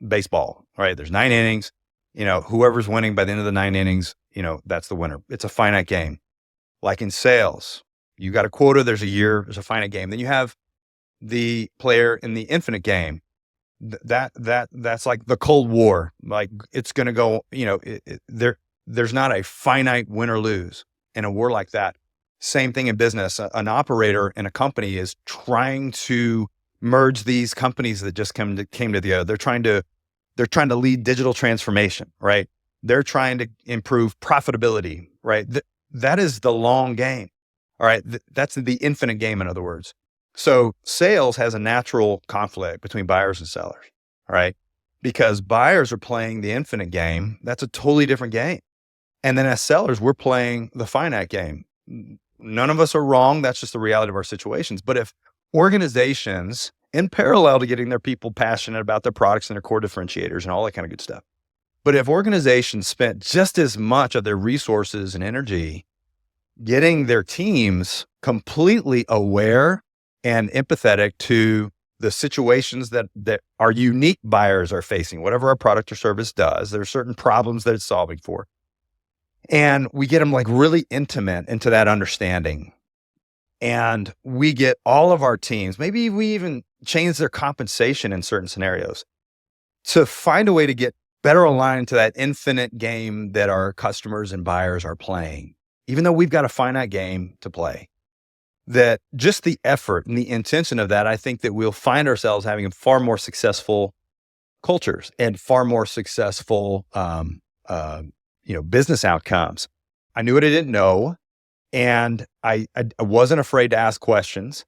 baseball, right? There's 9 innings, whoever's winning by the end of the 9 innings, that's the winner. It's a finite game. Like in sales, you got a quota, there's a year, there's a finite game. Then you have the player in the infinite game. That's like the Cold War. Like it's going to go, there's not a finite win or lose in a war like that. Same thing in business. An operator in a company is trying to merge these companies that just came together. They're trying to lead digital transformation, right? They're trying to improve profitability, right? That is the long game. All right. That's the infinite game, in other words. So sales has a natural conflict between buyers and sellers, all right? Because buyers are playing the infinite game. That's a totally different game. And then as sellers, we're playing the finite game. None of us are wrong. That's just the reality of our situations. But if organizations, in parallel to getting their people passionate about their products and their core differentiators and all that kind of good stuff, but if organizations spent just as much of their resources and energy getting their teams completely aware and empathetic to the situations that our unique buyers are facing, whatever our product or service does, there are certain problems that it's solving for. And we get them like really intimate into that understanding. And we get all of our teams, maybe we even change their compensation in certain scenarios to find a way to get better aligned to that infinite game that our customers and buyers are playing, even though we've got a finite game to play. That just the effort and the intention of that, I think that we'll find ourselves having far more successful cultures and far more successful, business outcomes. I knew what I didn't know, and I wasn't afraid to ask questions.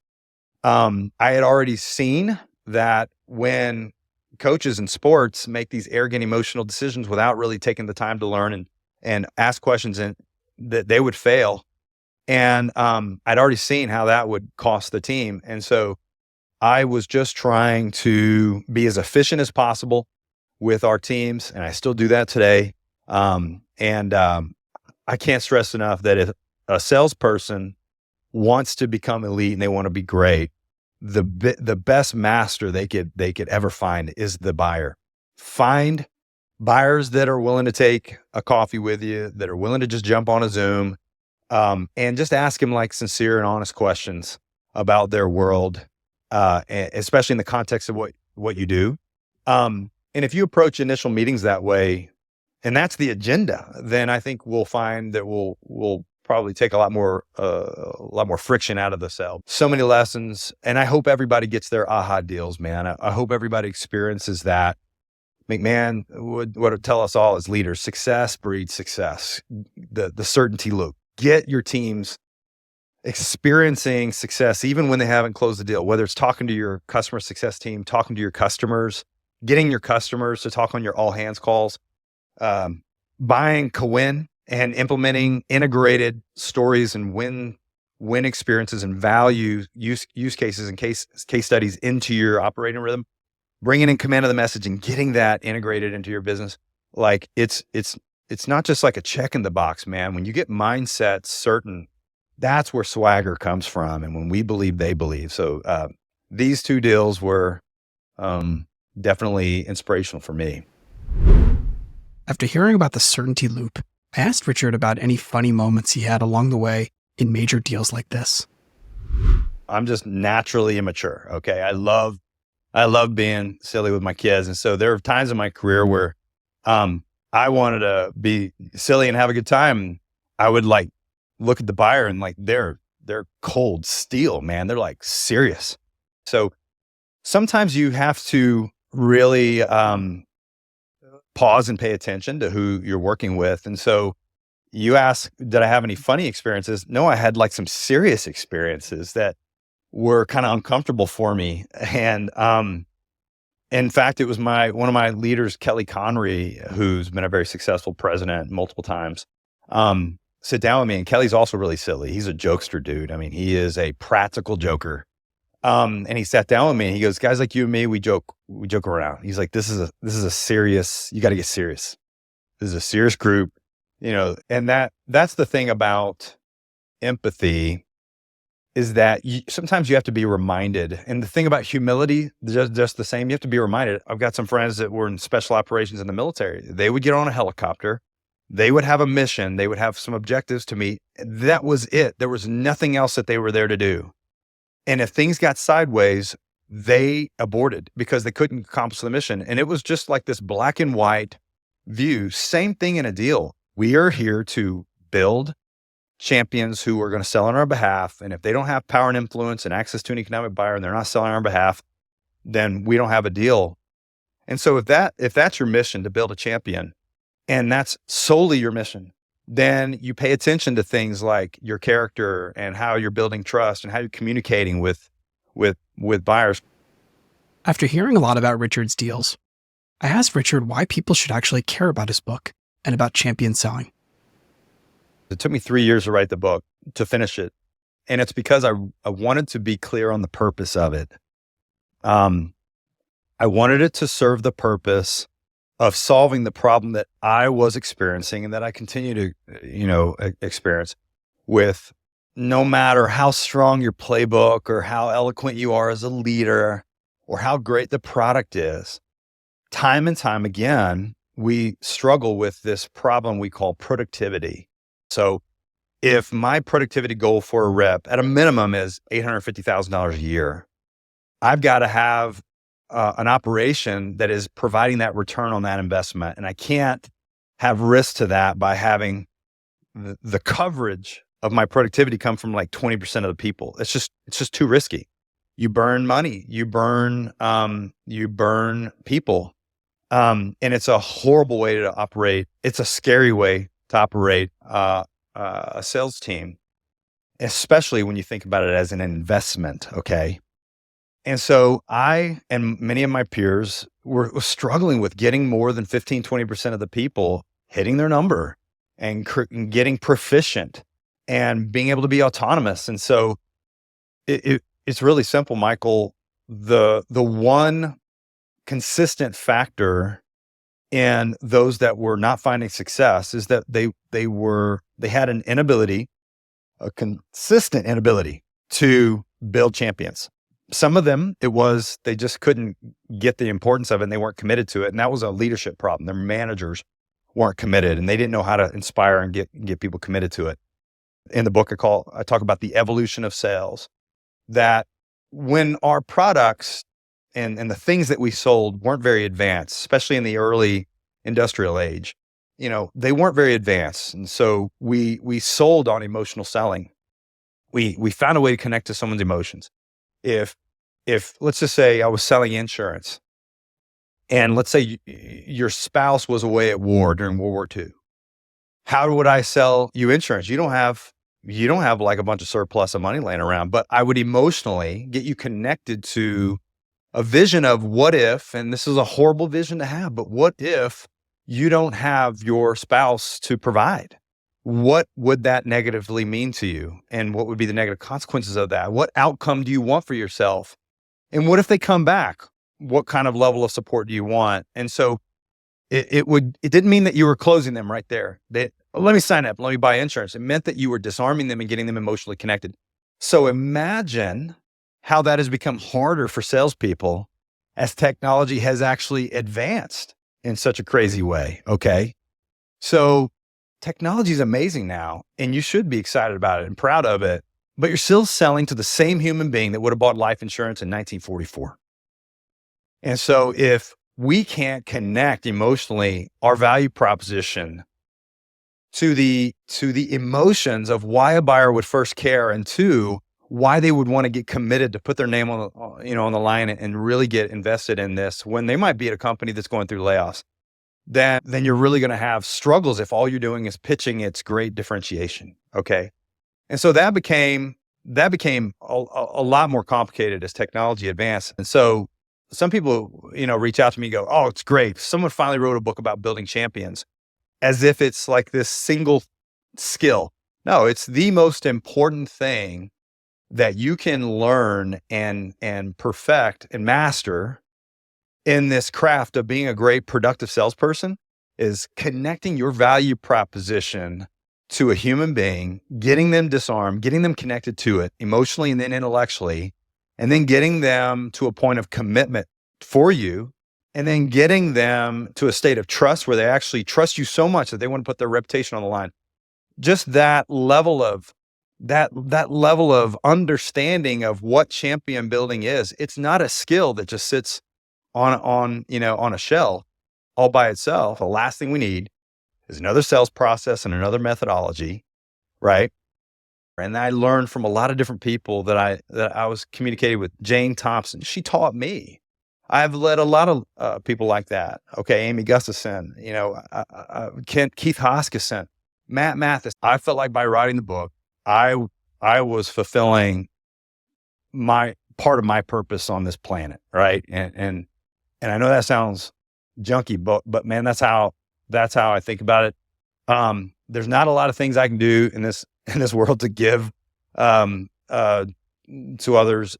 I had already seen that when coaches in sports make these arrogant, emotional decisions without really taking the time to learn and ask questions, and that they would fail. And I'd already seen how that would cost the team. And so I was just trying to be as efficient as possible with our teams. And I still do that today. I can't stress enough that if a salesperson wants to become elite and they want to be great, the best master they could ever find is the buyer. Find buyers that are willing to take a coffee with you, that are willing to just jump on a Zoom, and just ask them like sincere and honest questions about their world, especially in the context of what you do. And if you approach initial meetings that way, and that's the agenda, then I think we'll find that we'll probably take a lot more friction out of the sale. So many lessons, and I hope everybody gets their aha deals, man. I hope everybody experiences that. McMahon would tell us all as leaders: success breeds success. The certainty loop. Get your teams experiencing success even when they haven't closed the deal, whether it's talking to your customer success team, talking to your customers, getting your customers to talk on your all hands calls, buying Cowen and implementing integrated stories and win experiences and value use cases and case studies into your operating rhythm, bringing in command of the message and getting that integrated into your business. Like it's not just like a check in the box, man. When you get mindset certain, that's where swagger comes from. And when we believe, they believe. So these two deals were definitely inspirational for me. After hearing about the certainty loop, I asked Richard about any funny moments he had along the way in major deals like this. I'm just naturally immature. Okay. I love being silly with my kids. And so there are times in my career where I wanted to be silly and have a good time. I would like look at the buyer and like they're cold steel, man. They're like serious. So sometimes you have to really pause and pay attention to who you're working with. And so you ask, did I have any funny experiences? No, I had like some serious experiences that were kind of uncomfortable for me. And in fact, it was one of my leaders, Kelly Connery, who's been a very successful president multiple times, sit down with me. And Kelly's also really silly. He's a jokester dude. I mean, he is a practical joker. And he sat down with me and he goes, guys like you and me, we joke around. He's like, this is a serious, you got to get serious. This is a serious group, and that's the thing about empathy is that sometimes you have to be reminded. And the thing about humility, just the same, you have to be reminded. I've got some friends that were in special operations in the military. They would get on a helicopter. They would have a mission. They would have some objectives to meet. That was it. There was nothing else that they were there to do. And if things got sideways, they aborted because they couldn't accomplish the mission. And it was just like this black and white view. Same thing in a deal. We are here to build champions who are going to sell on our behalf. And if they don't have power and influence and access to an economic buyer and they're not selling on our behalf, then we don't have a deal. And so if that's your mission, to build a champion, and that's solely your mission, then you pay attention to things like your character and how you're building trust and how you're communicating with buyers. After hearing a lot about Richard's deals, I asked Richard why people should actually care about his book and about champion selling. It took me 3 years to write the book, to finish it. And it's because I wanted to be clear on the purpose of it. I wanted it to serve the purpose of solving the problem that I was experiencing and that I continue to, experience with, no matter how strong your playbook or how eloquent you are as a leader or how great the product is. Time and time again, we struggle with this problem we call productivity. So if my productivity goal for a rep at a minimum is $850,000 a year, I've got to have an operation that is providing that return on that investment. And I can't have risk to that by having the coverage of my productivity come from like 20% of the people. It's just too risky. You burn money, you burn people. And it's a horrible way to operate. It's a scary way to operate a sales team, especially when you think about it as an investment. Okay. And so I and many of my peers were struggling with getting more than 15, 20% of the people hitting their number and getting proficient and being able to be autonomous. And so it's really simple, Michael. The one consistent factor in those that were not finding success is that they had a consistent inability to build champions. Some of them, they just couldn't get the importance of it and they weren't committed to it. And that was a leadership problem. Their managers weren't committed and they didn't know how to inspire and get people committed to it. In the book, I talk about the evolution of sales, that when our products and the things that we sold weren't very advanced, especially in the early industrial age, they weren't very advanced. And so we sold on emotional selling. We found a way to connect to someone's emotions. If let's just say I was selling insurance and let's say your spouse was away at war during World War II, how would I sell you insurance? You don't have like a bunch of surplus of money laying around, but I would emotionally get you connected to a vision of what if, and this is a horrible vision to have, but what if you don't have your spouse to provide? What would that negatively mean to you? And what would be the negative consequences of that? What outcome do you want for yourself? And what if they come back? What kind of level of support do you want? And so it didn't mean that you were closing them right there. Let me sign up, let me buy insurance. It meant that you were disarming them and getting them emotionally connected. So imagine how that has become harder for salespeople as technology has actually advanced in such a crazy way. Okay. So technology is amazing now, and you should be excited about it and proud of it, but you're still selling to the same human being that would have bought life insurance in 1944. And so if we can't connect emotionally our value proposition to the emotions of why a buyer would first care, and two, why they would want to get committed to put their name on the line and really get invested in this when they might be at a company that's going through layoffs, then you're really going to have struggles if all you're doing is pitching its great differentiation. Okay. And so that became a lot more complicated as technology advanced. And so some people, reach out to me and go, oh, it's great. Someone finally wrote a book about building champions, as if it's like this single skill. No, it's the most important thing that you can learn and perfect and master in this craft of being a great productive salesperson. is connecting your value proposition to a human being, getting them disarmed, getting them connected to it emotionally and then intellectually, and then getting them to a point of commitment for you, and then getting them to a state of trust where they actually trust you so much that they want to put their reputation on the line. Just that level of understanding of what champion building is. It's not a skill that just sits on a shelf all by itself. The last thing we need is another sales process and another methodology, right? And I learned from a lot of different people that I was communicating with. Jane Thompson, she taught me. I've led a lot of people like that. Okay, Amy Gustafson, Keith Hoskison, Matt Mathis. I felt like by writing the book, I was fulfilling my part of my purpose on this planet, right? And I know that sounds junky, but man, that's how I think about it. There's not a lot of things I can do in this world to give to others.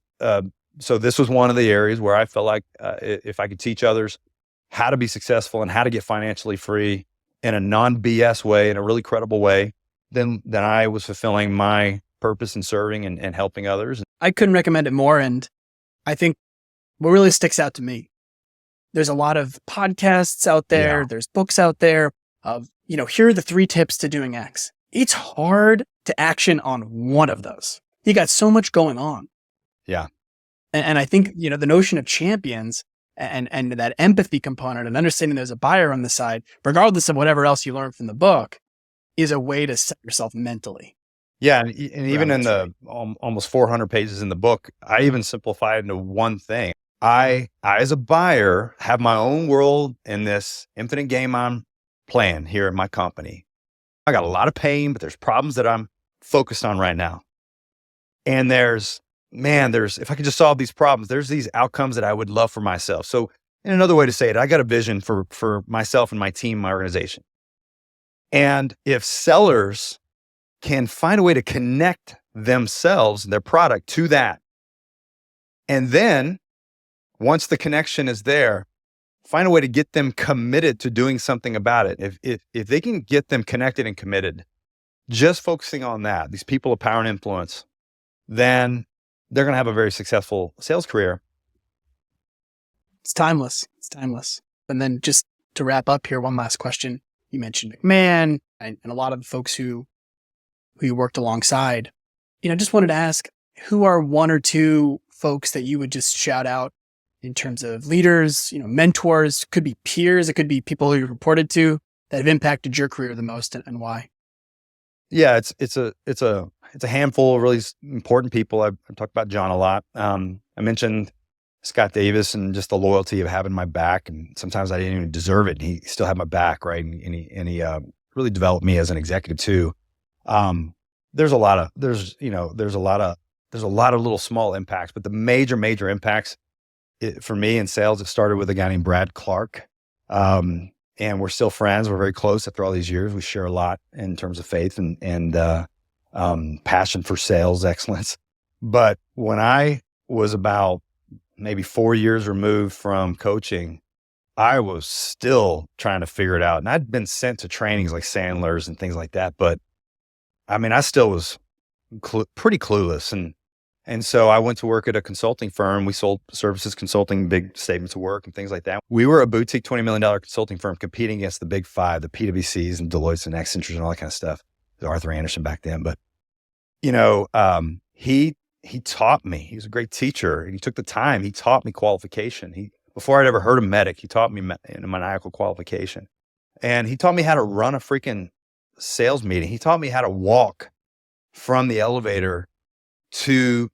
So this was one of the areas where I felt like if I could teach others how to be successful and how to get financially free in a non-BS way, in a really credible way, then I was fulfilling my purpose in serving and helping others. I couldn't recommend it more. And I think what really sticks out to me, there's a lot of podcasts out there. Yeah. There's books out there of, here are the 3 tips to doing X. It's hard to action on one of those. You got so much going on. Yeah. And I think, the notion of champions and that empathy component and understanding there's a buyer on the side, regardless of whatever else you learn from the book, is a way to set yourself mentally. Yeah. And even in the almost 400 pages in the book, I even simplified into one thing. I, as a buyer, have my own world in this infinite game I'm playing here at my company. I got a lot of pain, but there's problems that I'm focused on right now. And there's, if I could just solve these problems, there's these outcomes that I would love for myself. So in another way to say it, I got a vision for myself and my team, my organization. And if sellers can find a way to connect themselves, their product to that, and then once the connection is there, find a way to get them committed to doing something about it. If they can get them connected and committed, just focusing on that, these people of power and influence, then they're going to have a very successful sales career. It's timeless. It's timeless. And then just to wrap up here, one last question. You mentioned McMahon and a lot of the folks who you worked alongside. Just wanted to ask, who are 1 or 2 folks that you would just shout out in terms of leaders, mentors? Could be peers, it could be people who you reported to that have impacted your career the most, and why? Yeah, it's a handful of really important people. I've talked about John a lot. I mentioned Scott Davis and just the loyalty of having my back, and sometimes I didn't even deserve it, and he still had my back, right? And he really developed me as an executive too. There's a lot of little small impacts, but the major impacts for me in sales, it started with a guy named Brad Clark. And we're still friends. We're very close after all these years. We share a lot in terms of faith and passion for sales excellence. But when I was about maybe 4 years removed from coaching, I was still trying to figure it out. And I'd been sent to trainings like Sandler's and things like that. But I still was pretty clueless. And so I went to work at a consulting firm. We sold services consulting, big statements of work and things like that. We were a boutique $20 million consulting firm competing against the big 5, the PwCs and Deloitte and Accentures and all that kind of stuff. Arthur Anderson back then. But, he taught me. He was a great teacher. He took the time. He taught me qualification. Before I'd ever heard of MEDIC, he taught me in a maniacal qualification. And he taught me how to run a freaking sales meeting. He taught me how to walk from the elevator to,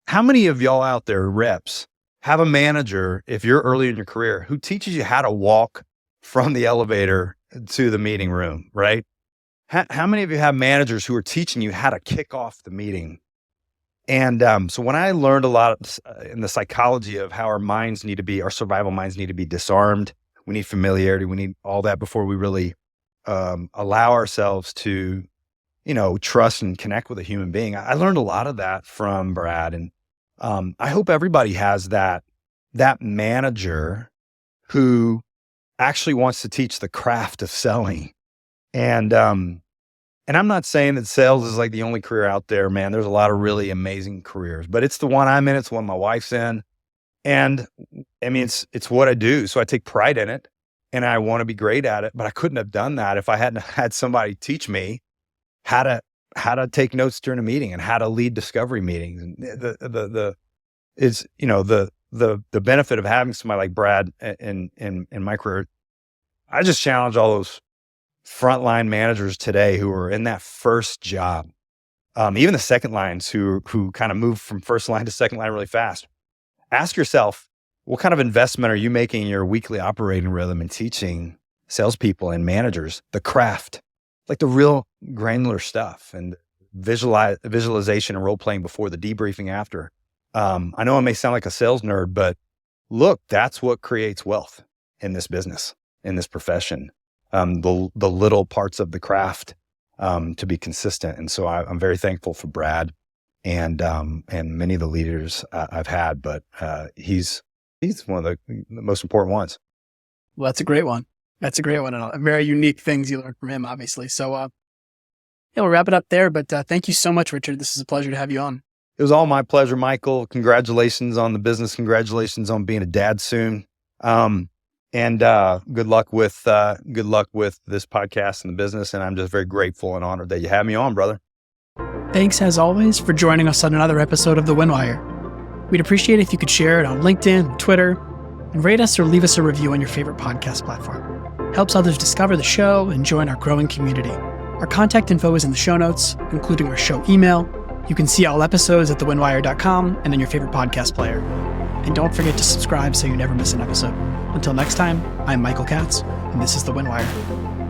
how many of y'all out there, reps, have a manager, if you're early in your career, who teaches you how to walk from the elevator to the meeting room, right? How many of you have managers who are teaching you how to kick off the meeting? And so when I learned a lot in the psychology of how our survival minds need to be disarmed, we need familiarity, we need all that before we really allow ourselves to trust and connect with a human being. I learned a lot of that from Brad. And I hope everybody has that manager who actually wants to teach the craft of selling. And I'm not saying that sales is like the only career out there, man. There's a lot of really amazing careers, but it's the one I'm in. It's the one my wife's in. And I mean, it's what I do. So I take pride in it and I want to be great at it, but I couldn't have done that if I hadn't had somebody teach me how to take notes during a meeting and how to lead discovery meetings. And the benefit of having somebody like Brad in my career, I just challenge all those frontline managers today who are in that first job, even the second lines who kind of move from first line to second line really fast. Ask yourself, what kind of investment are you making in your weekly operating rhythm and teaching salespeople and managers the craft, like the real granular stuff and visualization and role playing before the debriefing after. I know I may sound like a sales nerd, but look, that's what creates wealth in this business, in this profession. The little parts of the craft to be consistent. And so I'm very thankful for Brad and many of the leaders I've had, but he's one of the most important ones. Well, that's a great one. That's a great one. And very unique things you learned from him, obviously. So we'll wrap it up there. But thank you so much, Richard. This is a pleasure to have you on. It was all my pleasure, Michael. Congratulations on the business. Congratulations on being a dad soon. And good luck with this podcast and the business. And I'm just very grateful and honored that you had me on, brother. Thanks, as always, for joining us on another episode of The Winwire. We'd appreciate it if you could share it on LinkedIn and Twitter, and rate us or leave us a review on your favorite podcast platform. Helps others discover the show and join our growing community. Our contact info is in the show notes, including our show email. You can see all episodes at thewinwire.com and in your favorite podcast player. And don't forget to subscribe so you never miss an episode. Until next time, I'm Michael Katz, and this is The Winwire.